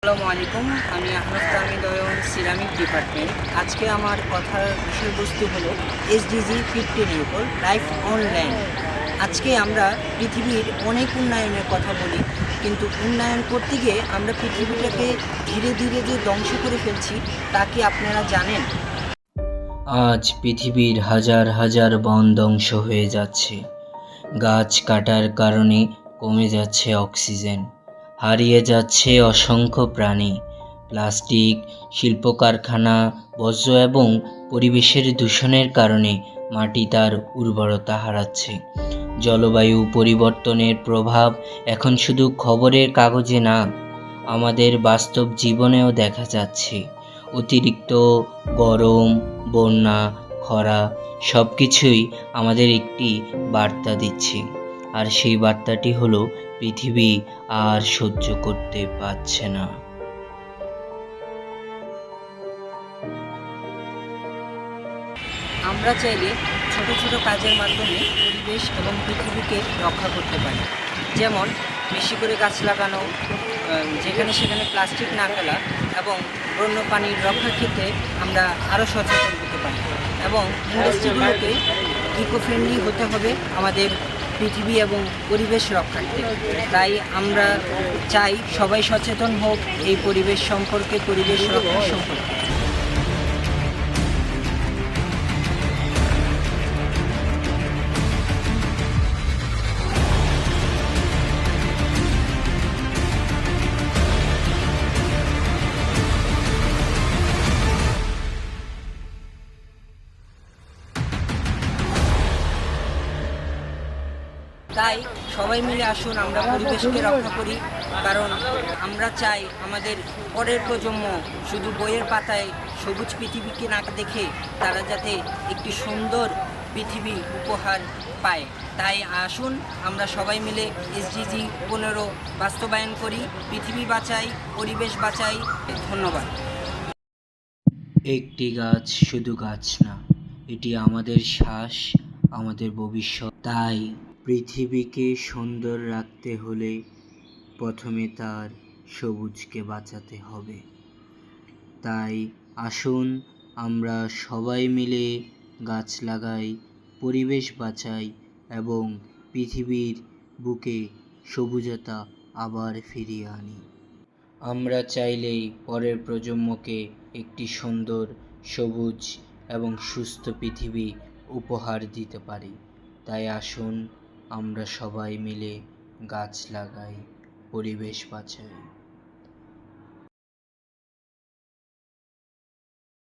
আসসালামু আলাইকুম। আমি আহমদ তামিদ অয়ন, সিরামিক ডিপার্টমেন্ট। আজকে আমার কথার বিষয়বস্তু হলো এসডিজি 15 লাইফ অন ল্যান্ড। আজকে আমরা পৃথিবীর অনেক উন্নয়নের কথা বলি, কিন্তু উন্নয়ন করতে গিয়ে আমরা পৃথিবীটাকে ধীরে ধীরে যে ধ্বংস করে ফেলছি তা কি আপনারা জানেন? আজ পৃথিবীর হাজার হাজার বন ধ্বংস হয়ে যাচ্ছে। গাছ কাটার কারণে কমে যাচ্ছে অক্সিজেন, হারিয়ে যাচ্ছে অসংখ্য প্রাণী। প্লাস্টিক, শিল্প কারখানা, বর্জ্য এবং পরিবেশের দূষণের কারণে মাটি তার উর্বরতা হারাচ্ছে। জলবায়ু পরিবর্তনের প্রভাব এখন শুধু খবরের কাগজে না, আমাদের বাস্তব জীবনেও দেখা যাচ্ছে। অতিরিক্ত গরম, বন্যা, খরা সব কিছুই আমাদের একটি বার্তা দিচ্ছে। আর সেই বার্তাটি হলো পৃথিবী আর সহ্য করতে পারছে না। আমরা চাইলে ছোট ছোট কাজের মাধ্যমে পরিবেশ এবং পৃথিবীকে রক্ষা করতে পারি। যেমন বেশি করে গাছ লাগানো, যেখানে সেখানে প্লাস্টিক না ফেলা এবং বন্য প্রাণীর রক্ষার ক্ষেত্রে আমরা আরও সচেতন হতে পারি। এবং ইন্ডাস্ট্রিগুলোকে ইকো ফ্রেন্ডলি হতে হবে আমাদের পৃথিবী এবং পরিবেশ রক্ষার্থে। তাই আমরা চাই সবাই সচেতন হোক এই পরিবেশ সম্পর্কে, পরিবেশ রক্ষা সম্পর্কে। তাই সবাই মিলে আসুন আমরা পরিবেশকে রক্ষা করি, কারণ আমরা চাই আমাদের পরের প্রজন্ম শুধু বইয়ের পাতায় সবুজ পৃথিবীকে না দেখে তারা যাতে একটি সুন্দর পৃথিবী উপহার পায়। তাই আসুন আমরা সবাই মিলে এসডিজি 15 বাস্তবায়ন করি, পৃথিবী বাঁচাই, পরিবেশ বাঁচাই। ধন্যবাদ। একটি গাছ শুধু গাছ না, এটি আমাদের শ্বাস, আমাদের ভবিষ্যৎ। তাই পৃথিবীকে সুন্দর রাখতে হলে প্রথমে তার সবুজকে বাঁচাতে হবে। তাই আসুন আমরা সবাই মিলে গাছ লাগাই, পরিবেশ বাঁচাই এবং পৃথিবীর বুকে সবুজতা আবার ফিরিয়ে আনি। আমরা চাইলেই পরের প্রজন্মকে একটি সুন্দর, সবুজ এবং সুস্থ পৃথিবী উপহার দিতে পারি। তাই আসুন আমরা সবাই মিলে গাছ লাগাই, পরিবেশ বাঁচাই।